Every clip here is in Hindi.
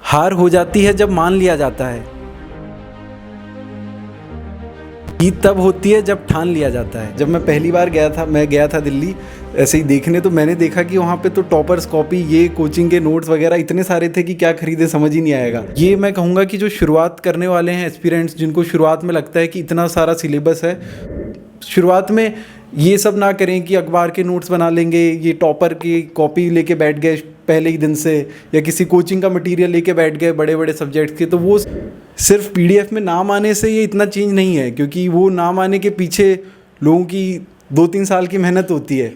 हार हो जाती है जब मान लिया जाता है, जीत तब होती है जब ठान लिया जाता है। जब मैं पहली बार गया था दिल्ली ऐसे ही देखने, तो मैंने देखा कि वहाँ पे तो टॉपर्स कॉपी, ये कोचिंग के नोट्स वगैरह इतने सारे थे कि क्या खरीदे समझ ही नहीं आएगा। ये मैं कहूँगा कि जो शुरुआत करने वाले हैं एस्पिरेंट्स, जिनको शुरुआत में लगता है कि इतना सारा सिलेबस है, शुरुआत में ये सब ना करें कि अखबार के नोट्स बना लेंगे, ये टॉपर की कॉपी लेके बैठ गए पहले ही दिन से, या किसी कोचिंग का मटेरियल लेके बैठ गए बड़े बड़े सब्जेक्ट्स के। तो वो सिर्फ पीडीएफ में नाम आने से ये इतना चेंज नहीं है, क्योंकि वो नाम आने के पीछे लोगों की 2-3 साल की मेहनत होती है।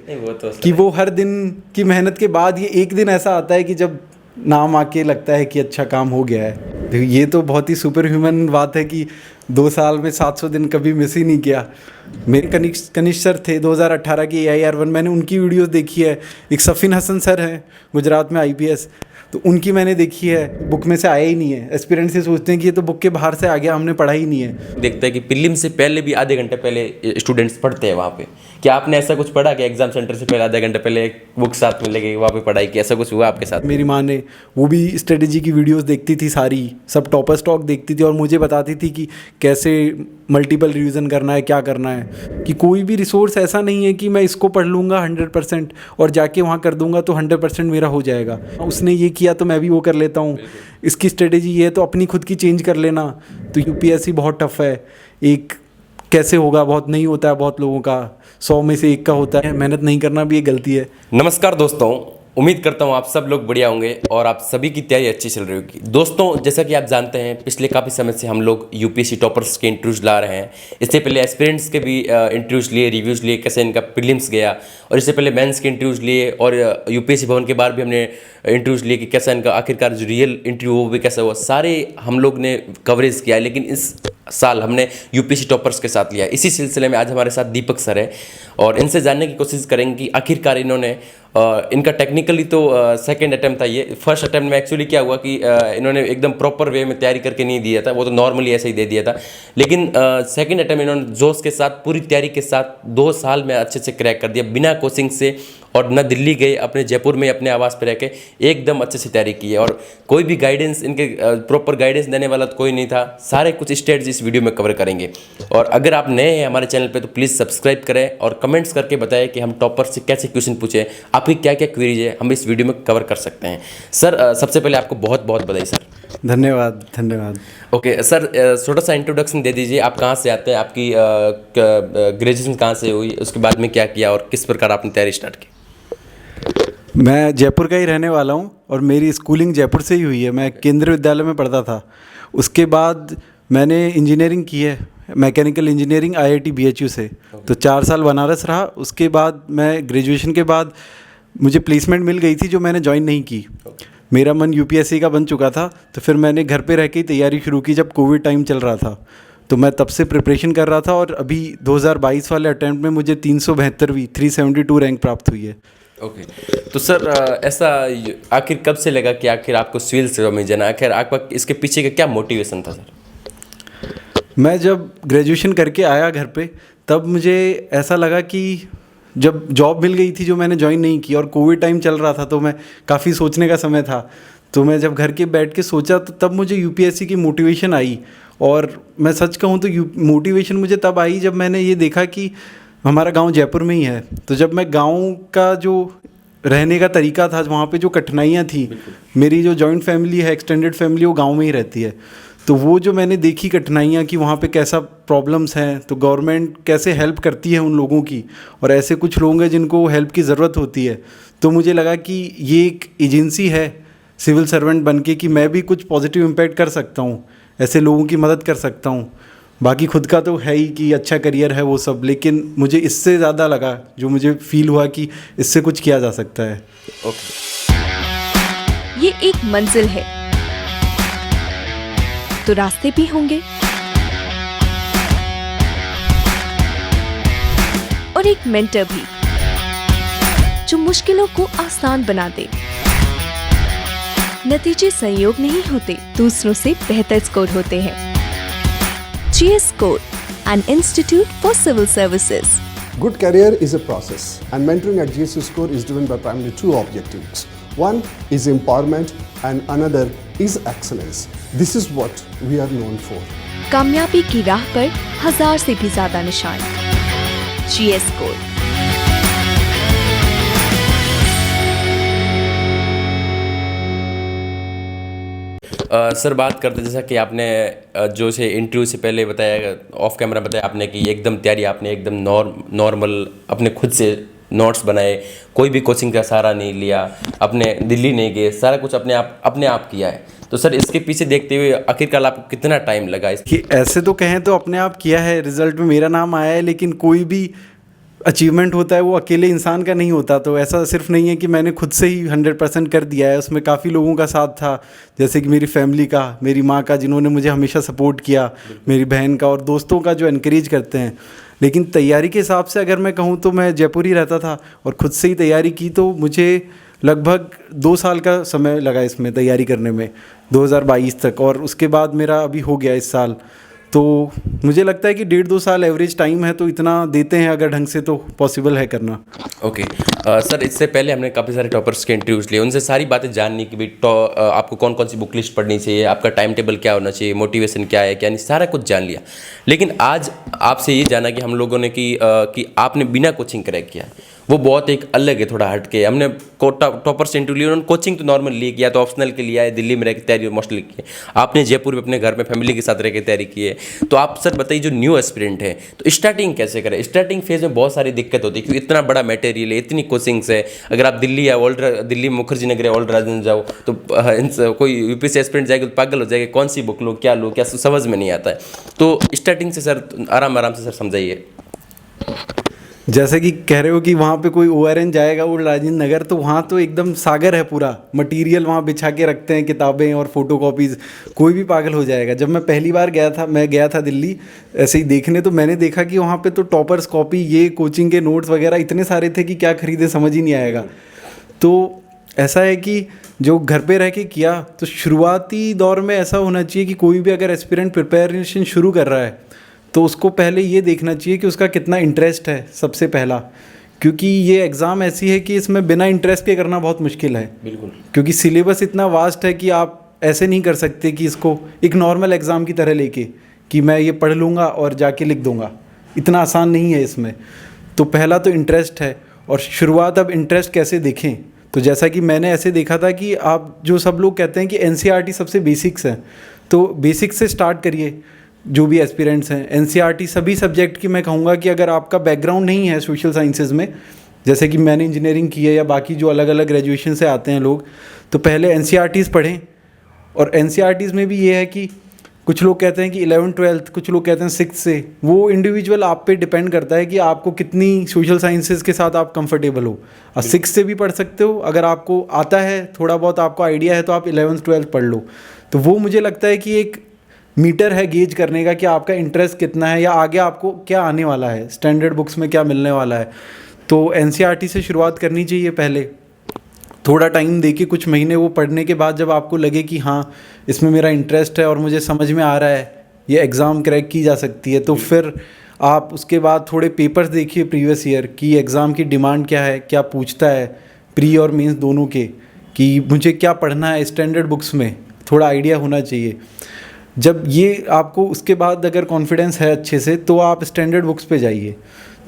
कि वो हर दिन की मेहनत के बाद ये एक दिन ऐसा आता है कि जब नाम आके लगता है कि अच्छा काम हो गया है। तो ये तो बहुत ही सुपर ह्यूमन बात है कि 2 साल में 700 दिन कभी मिस ही नहीं किया। मेरे कनिष्ठ सर थे 2018 की AIR1, मैंने उनकी वीडियोस देखी है। एक सफ़ीन हसन सर हैं गुजरात में IPS, तो उनकी मैंने देखी है, बुक में से आया ही नहीं है। एस्पिरेंट्स से सोचते हैं कि ये तो बुक के बाहर से आ गया, हमने पढ़ा ही नहीं है। देखते हैं कि प्रीलिम से पहले भी आधे घंटे पहले स्टूडेंट्स पढ़ते हैं वहाँ पे। क्या आपने ऐसा कुछ पढ़ा कि एग्जाम सेंटर से पहले आधे घंटे पहले बुक साथ में लेके वहाँ पे पढ़ाई की, ऐसा कुछ हुआ आपके साथ? मेरी माँ ने वो भी स्ट्रेटेजी की वीडियोस देखती थी, सारी सब टॉपर स्टॉक देखती थी और मुझे बताती थी कि कैसे मल्टीपल रिवीजन करना है, क्या करना है। कि कोई भी रिसोर्स ऐसा नहीं है कि मैं इसको पढ़ लूँगा 100% और जाके वहाँ कर दूँगा तो 100% मेरा हो जाएगा। उसने ये किया तो मैं भी वो कर लेता हूँ, इसकी स्ट्रेटेजी ये है तो अपनी खुद की चेंज कर लेना। तो UPSC बहुत टफ है, एक कैसे होगा, बहुत नहीं होता है, बहुत लोगों का 100 में से 1 का होता है। मेहनत नहीं करना भी एक गलती है। नमस्कार दोस्तों, उम्मीद करता हूँ आप सब लोग बढ़िया होंगे और आप सभी की तैयारी अच्छी चल रही होगी। दोस्तों, जैसा कि आप जानते हैं, पिछले काफ़ी समय से हम लोग UPSC टॉपर्स के इंटरव्यूज़ ला रहे हैं। इससे पहले एस्पिरेंट्स के भी इंटरव्यूज़ लिए, रिव्यूज़ लिए, कैसे इनका प्रीलिम्स गया, और इससे पहले मेंस के इंटरव्यूज़ लिए, और UPSC भवन के बाहर भी हमने इंटरव्यूज़ लिए कि कैसा इनका आखिरकार जो रियल इंटरव्यू वो भी कैसा हुआ। सारे हम लोग ने कवरेज किया, लेकिन इस साल हमने UPSC टॉपर्स के साथ लिया। इसी सिलसिले में आज हमारे साथ दीपक सर है और इनसे जानने की कोशिश करेंगे कि आखिरकार इन्होंने इनका टेक्निकली तो सेकंड अटेम्प्ट था ये। फर्स्ट अटेम्प्ट में एक्चुअली क्या हुआ कि इन्होंने एकदम प्रॉपर वे में तैयारी करके नहीं दिया था, वो तो नॉर्मली ऐसे ही दे दिया था। लेकिन सेकंड अटेम्प्ट इन्होंने जोश के साथ, पूरी तैयारी के साथ 2 साल में अच्छे से क्रैक कर दिया, बिना कोचिंग से, और न दिल्ली गए, अपने जयपुर में अपने आवास पर रह के एकदम अच्छे से तैयारी की है। और कोई भी गाइडेंस, इनके प्रॉपर गाइडेंस देने वाला तो कोई नहीं था। सारे कुछ स्टेट्स इस वीडियो में कवर करेंगे। और अगर आप नए हैं हमारे चैनल पे तो प्लीज़ सब्सक्राइब करें और कमेंट्स करके बताएं कि हम टॉपर से कैसे क्वेश्चन पूछे, आपकी क्या क्या क्वेरीज है, हम इस वीडियो में कवर कर सकते हैं। सर, सबसे पहले आपको बहुत बहुत बधाई सर। धन्यवाद धन्यवाद। ओके सर, छोटा सा इंट्रोडक्शन दे दीजिए, आप कहाँ से आते हैं, आपकी ग्रेजुएशन कहाँ से हुई, उसके बाद में क्या किया और किस प्रकार आपने तैयारी स्टार्ट की? मैं जयपुर का ही रहने वाला हूँ और मेरी स्कूलिंग जयपुर से ही हुई है। मैं केंद्रीय विद्यालय में पढ़ता था। उसके बाद मैंने इंजीनियरिंग की है, मैकेनिकल इंजीनियरिंग IIT BHU से। तो 4 साल बनारस रहा। उसके बाद मैं ग्रेजुएशन के बाद मुझे प्लेसमेंट मिल गई थी जो मैंने ज्वाइन नहीं की। मेरा मन UPSC का बन चुका था, तो फिर मैंने घर पे रह के तैयारी शुरू की जब कोविड टाइम चल रहा था। तो मैं तब से प्रिपरेशन कर रहा था और अभी 2022 वाले अटैम्प्ट में मुझे 372वीं 372 रैंक प्राप्त हुई है। ओके तो सर, ऐसा आखिर कब से लगा कि आखिर आपको सिविल सेवा में जाना? आखिर आपका इसके पीछे का क्या मोटिवेशन था सर? मैं जब ग्रेजुएशन करके आया घर पे, तब मुझे ऐसा लगा कि जब जॉब मिल गई थी जो मैंने ज्वाइन नहीं की और कोविड टाइम चल रहा था, तो मैं काफ़ी सोचने का समय था। तो मैं जब घर के बैठ के सोचा तो तब मुझे UPSC की मोटिवेशन आई। और मैं सच कहूँ तो मोटिवेशन मुझे तब आई जब मैंने ये देखा कि हमारा गांव जयपुर में ही है। तो जब मैं गांव का जो रहने का तरीका था, वहाँ पे जो कठिनाइयाँ थी, मेरी जो जॉइंट फैमिली है, एक्सटेंडेड फैमिली, वो गांव में ही रहती है। तो वो जो मैंने देखी कठिनाइयाँ कि वहाँ पे कैसा प्रॉब्लम्स हैं, तो गवर्नमेंट कैसे हेल्प करती है उन लोगों की, और ऐसे कुछ लोग हैं जिनको हेल्प की ज़रूरत होती है। तो मुझे लगा कि ये एक एजेंसी है सिविल सर्वेंट बन के कि मैं भी कुछ पॉजिटिव इम्पैक्ट कर सकता हूँ, ऐसे लोगों की मदद कर सकता हूँ। बाकी खुद का तो है ही कि अच्छा करियर है वो सब, लेकिन मुझे इससे ज़्यादा लगा, जो मुझे फील हुआ कि इससे कुछ किया जा सकता है। ये एक मंजिल है तो रास्ते भी होंगे, और एक मेंटर भी जो मुश्किलों को आसान बना दे। नतीजे संयोग नहीं होते, दूसरों से बेहतर स्कोर होते हैं। GS Score, an institute for civil services. Good career is a process, and mentoring at GS Score is driven by primarily 2 objectives. One is empowerment and another is excellence. This is what we are known for. कामयाबी की राह पर 1000 से भी ज्यादा निशान। GS code. सर बात करते जैसा कि आपने जो से इंटरव्यू से पहले बताया, ऑफ कैमरा बताया आपने कि एकदम तैयारी आपने एकदम नॉर्मल अपने खुद से नोट्स बनाए, कोई भी कोचिंग का सहारा नहीं लिया, अपने दिल्ली नहीं गए, सारा कुछ अपने आप किया है। तो सर इसके पीछे देखते हुए आखिरकार आपको कितना टाइम लगा कि ऐसे तो कहें तो अपने आप किया है, रिजल्ट में मेरा नाम आया है, लेकिन कोई भी अचीवमेंट होता है वो अकेले इंसान का नहीं होता। तो ऐसा सिर्फ नहीं है कि मैंने खुद से ही 100% कर दिया है, उसमें काफ़ी लोगों का साथ था, जैसे कि मेरी फैमिली का, मेरी माँ का जिन्होंने मुझे हमेशा सपोर्ट किया, मेरी बहन का और दोस्तों का जो एनकरेज करते हैं। लेकिन तैयारी के हिसाब से अगर मैं कहूँ तो मैं जयपुर ही रहता था और ख़ुद से ही तैयारी की, तो मुझे लगभग 2 साल का समय लगा इसमें तैयारी करने में, 2022 तक। और उसके बाद मेरा अभी हो गया इस साल, तो मुझे लगता है कि 1.5-2 साल एवरेज टाइम है, तो इतना देते हैं अगर ढंग से तो पॉसिबल है करना। ओके सर, इससे पहले हमने काफ़ी सारे टॉपर्स के इंटरव्यूज़ लिए, उनसे सारी बातें जाननी कि भाई आपको कौन कौन सी बुक लिस्ट पढ़नी चाहिए, आपका टाइम टेबल क्या होना चाहिए, मोटिवेशन क्या है क्या नहीं, सारा कुछ जान लिया। लेकिन आज आपसे ये जाना कि हम लोगों ने कि आपने बिना कोचिंग क्रैक किया, वो बहुत एक अलग है, थोड़ा हट के। हमने टॉपर से इंटरव्यू लिया, उन्होंने कोचिंग तो नॉर्मल ली किया, तो ऑप्शनल के लिए आए, दिल्ली में रह के तैयारी मोस्टली की है। आपने जयपुर में अपने घर में फैमिली के साथ रह के तैयारी की है। तो आप सर बताइए, जो न्यू एस्पिरेंट है तो स्टार्टिंग कैसे करें? स्टार्टिंग फेज में बहुत सारी दिक्कत होती है, क्योंकि इतना बड़ा मटेरियल है, इतनी कोचिंग्स है। अगर आप दिल्ली या दिल्ली मुखर्जी नगर या ओल्ड राजधानी जाओ तो कोई यूपीएससी एस्पिरेंट जाएगा तो पागल हो जाएगा, कौन सी बुक लो, क्या लो, क्या समझ में नहीं आता है। तो स्टार्टिंग से सर आराम से सर समझाइए। जैसे कि कह रहे हो कि वहाँ पे कोई ORN जाएगा ओल्ड राजेंद्र नगर, तो वहाँ तो एकदम सागर है, पूरा मटेरियल वहाँ बिछा के रखते हैं, किताबें और फोटोकॉपीज़, कोई भी पागल हो जाएगा। जब मैं पहली बार गया था दिल्ली ऐसे ही देखने, तो मैंने देखा कि वहाँ पे तो टॉपर्स कॉपी, ये कोचिंग के नोट्स वगैरह इतने सारे थे कि क्या खरीदे समझ ही नहीं आएगा। तो ऐसा है कि जो घर पे रह के किया, तो शुरुआती दौर में ऐसा होना चाहिए कि कोई भी अगर एस्पिरेंट प्रिपरेशन शुरू कर रहा है तो उसको पहले ये देखना चाहिए कि उसका कितना इंटरेस्ट है, सबसे पहला। क्योंकि ये एग्ज़ाम ऐसी है कि इसमें बिना इंटरेस्ट के करना बहुत मुश्किल है। बिल्कुल, क्योंकि सिलेबस इतना वास्ट है कि आप ऐसे नहीं कर सकते कि इसको एक नॉर्मल एग्ज़ाम की तरह लेके कि मैं ये पढ़ लूँगा और जाके लिख दूँगा, इतना आसान नहीं है इसमें। तो पहला तो इंटरेस्ट है। और शुरुआत अब इंटरेस्ट कैसे देखें, तो जैसा कि मैंने ऐसे देखा था कि आप जो सब लोग कहते हैं कि NCERT सबसे बेसिक्स है, तो बेसिक्स से स्टार्ट करिए। जो भी एस्पिरेंट्स हैं, NCERT सभी सब्जेक्ट की मैं कहूँगा कि अगर आपका बैकग्राउंड नहीं है सोशल साइंसेज में, जैसे कि मैंने इंजीनियरिंग की है या बाकी जो अलग अलग ग्रेजुएशन से आते हैं लोग, तो पहले NCERTs पढ़ें। और NCERTs में भी ये है कि कुछ लोग कहते हैं कि 11th-12th, कुछ लोग कहते हैं 6th से, वो इंडिविजुअल आप पे डिपेंड करता है कि आपको कितनी सोशल साइंसेज के साथ आप कंफर्टेबल हो। 6th से भी पढ़ सकते हो, अगर आपको आता है, थोड़ा बहुत आपको आइडिया है, तो आप 11th-12th पढ़ लो। तो वो मुझे लगता है कि एक मीटर है गेज करने का कि आपका इंटरेस्ट कितना है या आगे आपको क्या आने वाला है, स्टैंडर्ड बुक्स में क्या मिलने वाला है। तो NCERT से शुरुआत करनी चाहिए पहले, थोड़ा टाइम देके कुछ महीने वो पढ़ने के बाद जब आपको लगे कि हाँ इसमें मेरा इंटरेस्ट है और मुझे समझ में आ रहा है, ये एग्ज़ाम क्रैक की जा सकती है, तो फिर आप उसके बाद थोड़े पेपर्स देखिए प्रीवियस ईयर की, एग्ज़ाम की डिमांड क्या है, क्या पूछता है प्री और मेंस दोनों के, कि मुझे क्या पढ़ना है स्टैंडर्ड बुक्स में, थोड़ा आइडिया होना चाहिए। जब ये आपको उसके बाद अगर कॉन्फिडेंस है अच्छे से, तो आप स्टैंडर्ड बुक्स पे जाइए।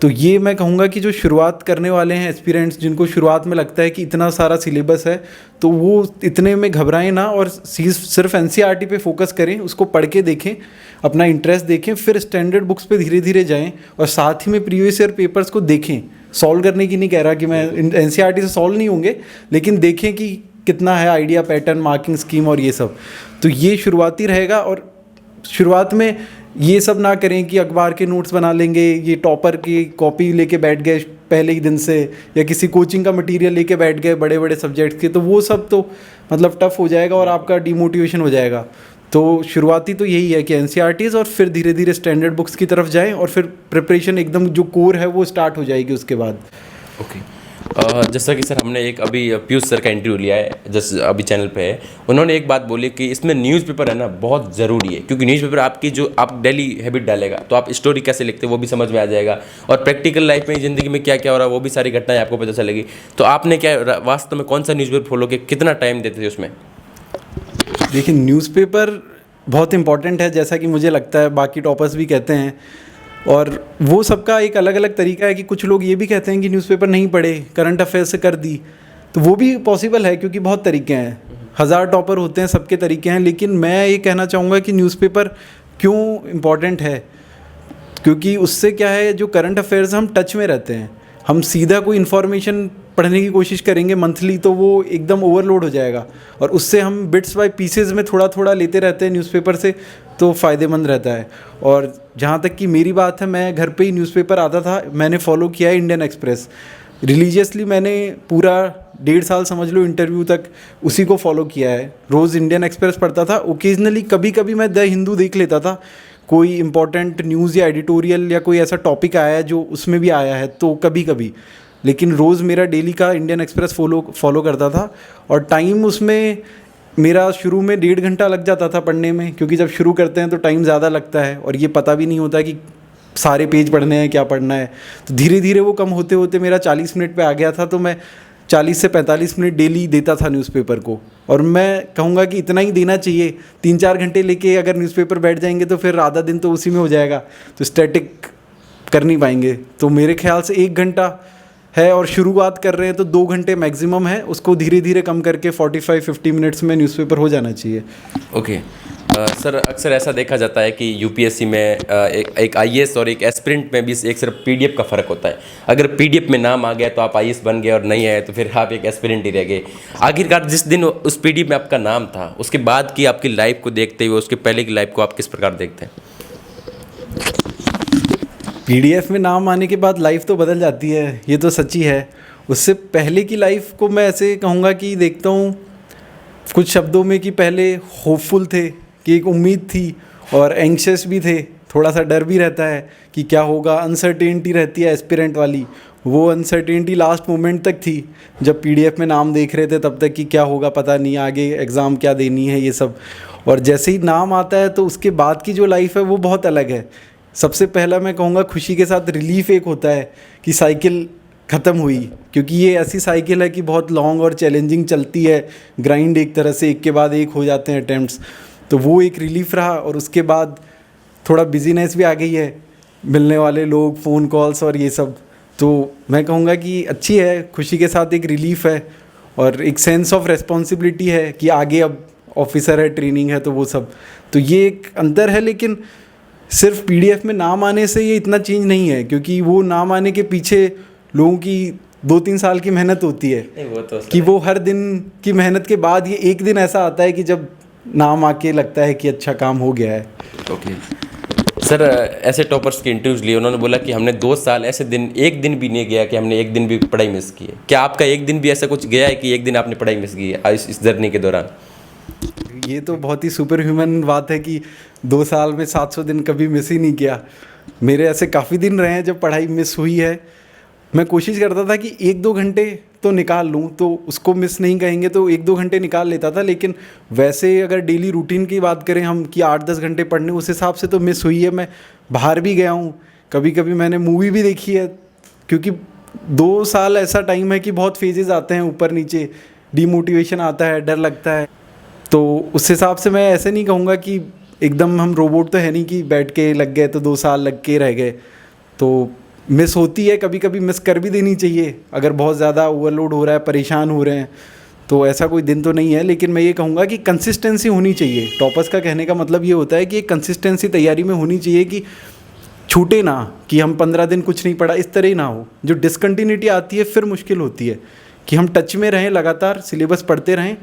तो ये मैं कहूँगा कि जो शुरुआत करने वाले हैं एस्पिरेंट्स, जिनको शुरुआत में लगता है कि इतना सारा सिलेबस है, तो वो इतने में घबराएं ना और सिर्फ NCERT पे फोकस करें, उसको पढ़ के देखें, अपना इंटरेस्ट देखें, फिर स्टैंडर्ड बुक्स पे धीरे धीरे जाएं और साथ ही में प्रीवियस ईयर पेपर्स को देखें। सॉल्व करने की नहीं कह रहा कि मैं NCERT से सॉल्व नहीं होंगे, लेकिन देखें कि कितना है आइडिया, पैटर्न, मार्किंग स्कीम और ये सब। तो ये शुरुआती रहेगा। और शुरुआत में ये सब ना करें कि अखबार के नोट्स बना लेंगे, ये टॉपर की कॉपी लेके बैठ गए पहले ही दिन से, या किसी कोचिंग का मटेरियल लेके बैठ गए बड़े बड़े सब्जेक्ट्स के, तो वो सब तो मतलब टफ हो जाएगा और आपका डिमोटिवेशन हो जाएगा। तो शुरुआती तो यही है कि NCERTs, और फिर धीरे धीरे स्टैंडर्ड बुक्स की तरफ जाएं और फिर प्रिपरेशन एकदम जो कोर है वो स्टार्ट हो जाएगी उसके बाद। ओके जैसा कि सर हमने एक अभी पीयूष सर का इंटरव्यू लिया है, जैसे अभी चैनल पे है, उन्होंने एक बात बोली कि इसमें न्यूज़पेपर है ना बहुत ज़रूरी है, क्योंकि न्यूज़पेपर आपकी जो आप डेली हैबिट डालेगा, तो आप स्टोरी कैसे लिखते हैं वो भी समझ में आ जाएगा, और प्रैक्टिकल लाइफ में ज़िंदगी में क्या क्या हो रहा है वो भी सारी घटनाएं आपको पता चलेगी। तो आपने क्या वास्तव में कौन सा न्यूज़पेपर फॉलो किया, कितना टाइम देते थे उसमें? देखिए न्यूज़पेपर बहुत इम्पॉर्टेंट है, जैसा कि मुझे लगता है, बाकी टॉपर्स भी कहते हैं। और वो सबका एक अलग अलग तरीका है कि कुछ लोग ये भी कहते हैं कि न्यूज़पेपर नहीं पढ़े, करंट अफेयर से कर दी, तो वो भी पॉसिबल है क्योंकि बहुत तरीके हैं, 1000 टॉपर होते हैं, सबके तरीके हैं। लेकिन मैं ये कहना चाहूँगा कि न्यूज़पेपर क्यों इम्पॉर्टेंट है, क्योंकि उससे क्या है, जो करंट अफेयर्स हम टच में रहते हैं, हम सीधा कोई इन्फॉर्मेशन पढ़ने की कोशिश करेंगे मंथली तो वो एकदम ओवरलोड हो जाएगा, और उससे हम बिट्स बाय पीसेज में थोड़ा थोड़ा लेते रहते हैं न्यूज़पेपर से, तो फ़ायदेमंद रहता है। और जहाँ तक कि मेरी बात है, मैं घर पे ही न्यूज़पेपर आता था, मैंने फॉलो किया है इंडियन एक्सप्रेस रिलीजियसली, मैंने पूरा 1.5 साल समझ लो इंटरव्यू तक उसी को फॉलो किया है। रोज़ इंडियन एक्सप्रेस पढ़ता था, ओकेजनली कभी कभी मैं द हिंदू देख लेता था, कोई इंपॉर्टेंट न्यूज़ या एडिटोरियल या कोई ऐसा टॉपिक आया है जो उसमें भी आया है तो कभी कभी, लेकिन रोज़ मेरा डेली का इंडियन एक्सप्रेस फॉलो करता था। और टाइम उसमें मेरा शुरू में 1.5 घंटा लग जाता था पढ़ने में, क्योंकि जब शुरू करते हैं तो टाइम ज़्यादा लगता है और ये पता भी नहीं होता कि सारे पेज पढ़ने हैं, क्या पढ़ना है। तो धीरे धीरे वो कम होते होते मेरा 40 मिनट पे आ गया था, तो मैं 40 से 45 मिनट डेली देता था न्यूज़पेपर को। और मैं कहूँगा कि इतना ही देना चाहिए, 3-4 घंटे लेके अगर न्यूज़पेपर बैठ जाएंगे तो फिर आधा दिन तो उसी में हो जाएगा, तो स्टैटिक कर नहीं पाएंगे। तो मेरे ख्याल से 1 घंटा है, और शुरुआत कर रहे हैं तो 2 घंटे मैक्सिमम है, उसको धीरे धीरे कम करके 45-50 मिनट्स में न्यूज़पेपर हो जाना चाहिए। ओके सर, अक्सर ऐसा देखा जाता है कि यूपीएससी में एक आईएएस और एक एस्पिरेंट में भी एक सिर्फ पीडीएफ का फ़र्क होता है। अगर पीडीएफ में नाम आ गया तो आप आईएएस बन गए, और नहीं आए तो फिर आप एक एस्पिरेंट ही रह गए। आखिरकार जिस दिन उस पीडीएफ में आपका नाम था, उसके बाद की आपकी लाइफ को देखते हुए उसके पहले की लाइफ को आप किस प्रकार देखते हैं? पीडीएफ में नाम आने के बाद लाइफ तो बदल जाती है, ये तो सच्ची है। उससे पहले की लाइफ को मैं ऐसे कहूँगा कि देखता हूँ कुछ शब्दों में कि पहले होपफुल थे, कि एक उम्मीद थी, और एंग्शियस भी थे, थोड़ा सा डर भी रहता है कि क्या होगा, अनसर्टेनिटी रहती है एस्पिरेंट वाली। वो अनसर्टेनिटी लास्ट मोमेंट तक थी, जब पीडीएफ में नाम देख रहे थे तब तक कि क्या होगा पता नहीं, आगे एग्ज़ाम क्या देनी है, ये सब। और जैसे ही नाम आता है तो उसके बाद की जो लाइफ है वो बहुत अलग है। सबसे पहला मैं कहूँगा खुशी के साथ रिलीफ एक होता है कि साइकिल ख़त्म हुई, क्योंकि ये ऐसी साइकिल है कि बहुत लॉन्ग और चैलेंजिंग चलती है, ग्राइंड एक तरह से, एक के बाद एक हो जाते हैं अटैम्प्ट्स, तो वो एक रिलीफ रहा। और उसके बाद थोड़ा बिजीनेस भी आ गई है, मिलने वाले लोग, फ़ोन कॉल्स और ये सब, तो मैं कहूँगा कि अच्छी है, खुशी के साथ एक रिलीफ है, और एक सेंस ऑफ रेस्पॉन्सिबिलिटी है कि आगे अब ऑफिसर है, ट्रेनिंग है, तो वो सब, तो ये एक अंतर है। लेकिन सिर्फ पीडीएफ में नाम आने से ये इतना चेंज नहीं है, क्योंकि वो नाम आने के पीछे लोगों की 2-3 साल की मेहनत होती है, वो तो कि वो हर दिन की मेहनत के बाद ये एक दिन ऐसा आता है कि जब नाम आके लगता है कि अच्छा काम हो गया है। ओके सर, ऐसे टॉपर्स के इंटरव्यूज लिए, उन्होंने बोला कि हमने 2 साल ऐसे दिन, एक दिन भी नहीं गया कि हमने एक दिन भी पढ़ाई मिस की है। क्या आपका एक दिन भी ऐसा कुछ गया है कि एक दिन आपने पढ़ाई मिस की है इस जर्नी के दौरान? ये तो बहुत ही सुपर ह्यूमन बात है कि 2 साल में 700 दिन कभी मिस ही नहीं किया। मेरे ऐसे काफ़ी दिन रहे हैं जब पढ़ाई मिस हुई है। मैं कोशिश करता था कि 1-2 घंटे तो निकाल लूँ, तो उसको मिस नहीं कहेंगे, तो 1-2 घंटे निकाल लेता था। लेकिन वैसे अगर डेली रूटीन की बात करें हम कि 8-10 घंटे पढ़ने, उस हिसाब से तो मिस हुई है। मैं बाहर भी गया हूँ, कभी कभी मैंने मूवी भी देखी है, क्योंकि 2 साल ऐसा टाइम है कि बहुत फेजेस आते हैं, ऊपर नीचे, डीमोटिवेशन आता है, डर लगता है। तो उस हिसाब से मैं ऐसे नहीं कहूँगा कि एकदम हम रोबोट तो है नहीं कि बैठ के लग गए तो 2 साल लग के रह गए। तो मिस होती है, कभी कभी मिस कर भी देनी चाहिए अगर बहुत ज़्यादा ओवरलोड हो रहा है, परेशान हो रहे हैं, तो ऐसा कोई दिन तो नहीं है। लेकिन मैं ये कहूँगा कि कंसिस्टेंसी होनी चाहिए। टॉपर्स का कहने का मतलब ये होता है कि एक कंसिस्टेंसी तैयारी में होनी चाहिए, कि छूटे ना, कि हम 15 दिन कुछ नहीं पढ़ा, इस तरह ही ना हो। जो डिसकंटिन्यूटी आती है फिर मुश्किल होती है, कि हम टच में रहें, लगातार सिलेबस पढ़ते रहें,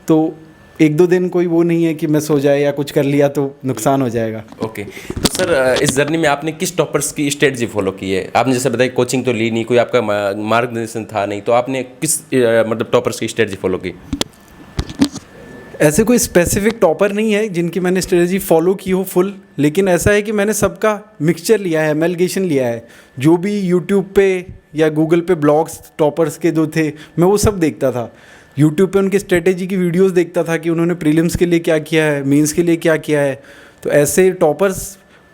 तो 1-2 दिन कोई वो नहीं है कि मिस हो जाए या कुछ कर लिया तो नुकसान हो जाएगा। ओके तो सर, इस जर्नी में आपने किस टॉपर्स की स्ट्रेटजी फॉलो की है? आपने जैसे बताया कोचिंग तो ली नहीं, कोई आपका मार्गदर्शन था नहीं, तो आपने किस मतलब टॉपर्स की स्ट्रेटजी फॉलो की? ऐसे कोई स्पेसिफिक टॉपर नहीं है जिनकी मैंने स्ट्रेटजी फॉलो की हो फुल, लेकिन ऐसा है कि मैंने सबका मिक्सचर लिया है, एमलगेशन लिया है। जो भी यूट्यूब पे या गूगल पे ब्लॉग्स टॉपर्स के जो थे, मैं वो सब देखता था। यूट्यूब पे उनके स्ट्रेटेजी की वीडियोस देखता था कि उन्होंने प्रीलिम्स के लिए क्या किया है, मेंस के लिए क्या किया है। तो ऐसे टॉपर्स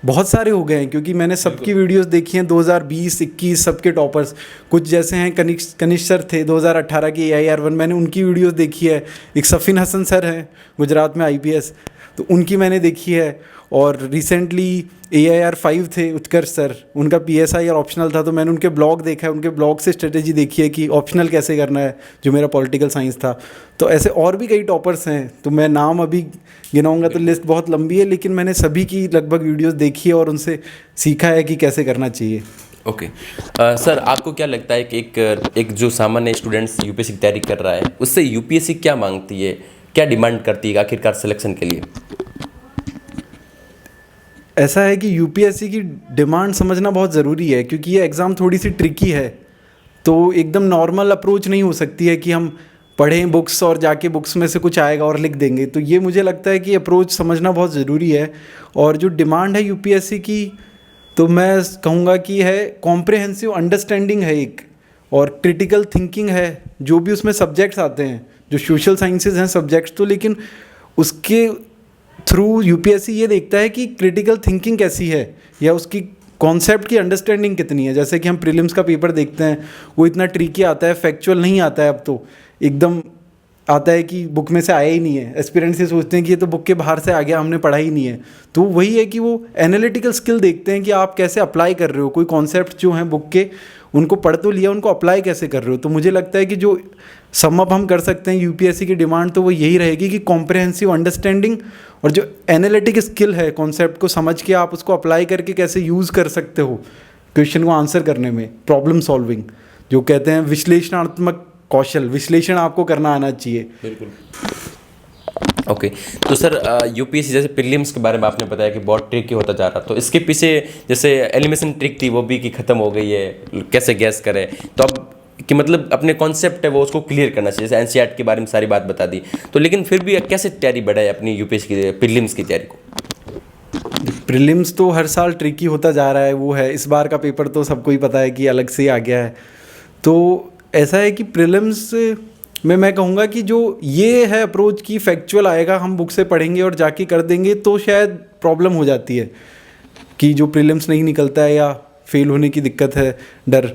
बहुत सारे हो गए हैं, क्योंकि मैंने सबकी वीडियोस देखी हैं 2020, 21 सबके टॉपर्स। कुछ जैसे हैं कनिष्क सर थे 2018 के AIR-1, मैंने उनकी वीडियोस देखी है। एक सफ़िन हसन सर हैं गुजरात में IPS, तो उनकी मैंने देखी है। और रिसेंटली AIR-5 थे उत्कर्ष सर, उनका PSI और ऑप्शनल था, तो मैंने उनके ब्लॉग देखा है, उनके ब्लॉग से स्ट्रेटेजी देखी है कि ऑप्शनल कैसे करना है, जो मेरा पॉलिटिकल साइंस था। तो ऐसे और भी कई टॉपर्स हैं, तो मैं नाम अभी गिनाऊंगा तो लिस्ट बहुत लंबी है, लेकिन मैंने सभी की लगभग वीडियोस देखी है और उनसे सीखा है कि कैसे करना चाहिए। ओके सर, आपको क्या लगता है कि एक जो सामान्य स्टूडेंट्स यूपीएससी की तैयारी कर रहा है, उससे यूपीएससी क्या मांगती है, क्या डिमांड करती है आखिरकार सिलेक्शन के लिए? ऐसा है कि यूपीएससी की डिमांड समझना बहुत ज़रूरी है, क्योंकि ये एग्ज़ाम थोड़ी सी ट्रिकी है। तो एकदम नॉर्मल अप्रोच नहीं हो सकती है कि हम पढ़ें बुक्स और जाके बुक्स में से कुछ आएगा और लिख देंगे। तो ये मुझे लगता है कि अप्रोच समझना बहुत ज़रूरी है। और जो डिमांड है यूपीएससी की, तो मैं कहूँगा कि है कॉम्प्रिहेंसिव अंडरस्टैंडिंग है एक, और क्रिटिकल थिंकिंग है। जो भी उसमें सब्जेक्ट्स आते हैं, जो सोशल साइंसेज हैं सब्जेक्ट्स, तो लेकिन उसके थ्रू यूपीएससी ये देखता है कि क्रिटिकल थिंकिंग कैसी है, या उसकी कॉन्सेप्ट की अंडरस्टैंडिंग कितनी है। जैसे कि हम प्रीलिम्स का पेपर देखते हैं, वो इतना ट्रिकी आता है, फैक्चुअल नहीं आता है, अब तो एकदम आता है कि बुक में से आया ही नहीं है। एस्पिरेंट्स ये सोचते हैं कि ये तो बुक के बाहर से आ गया, हमने पढ़ा ही नहीं है। तो वही है कि वो एनालिटिकल स्किल देखते हैं कि आप कैसे अप्लाई कर रहे हो, कोई कॉन्सेप्ट जो हैं बुक के, उनको पढ़ तो लिया, उनको अप्लाई कैसे कर रहे हो। तो मुझे लगता है कि जो समअप हम कर सकते हैं यूपीएससी की डिमांड, तो वो यही रहेगी कि कॉम्प्रिहेंसिव अंडरस्टैंडिंग और जो एनालिटिक स्किल है, कॉन्सेप्ट को समझ के आप उसको अप्लाई करके कैसे यूज़ कर सकते हो क्वेश्चन को आंसर करने में, प्रॉब्लम सॉल्विंग जो कहते हैं, विश्लेषणात्मक कौशल, विश्लेषण आपको करना आना चाहिए। बिल्कुल। ओके तो सर, यूपीएससी जैसे प्रीलिम्स के बारे में आपने बताया कि बहुत ट्रिकी होता जा रहा, तो इसके पीछे जैसे एलिमिनेशन ट्रिक थी वो भी कि ख़त्म हो गई है, कैसे गैस करें, तो अब कि मतलब अपने कॉन्सेप्ट है वो उसको क्लियर करना चाहिए। जैसे एनसीईआरटी के बारे में सारी बात बता दी, तो लेकिन फिर भी कैसे तैयारी बढ़ाए अपनी यूपीएससी की प्रीलिम्स की तैयारी को? प्रीलिम्स तो हर साल ट्रिकी होता जा रहा है, वो है। इस बार का पेपर तो सबको ही पता है कि अलग से ही आ गया है। तो ऐसा है कि प्रीलिम्स में मैं कहूँगा कि जो ये है अप्रोच की फैक्चुअल आएगा, हम बुक से पढ़ेंगे और जाके कर देंगे, तो शायद प्रॉब्लम हो जाती है कि जो प्रीलिम्स नहीं निकलता है या फेल होने की दिक्कत है, डर।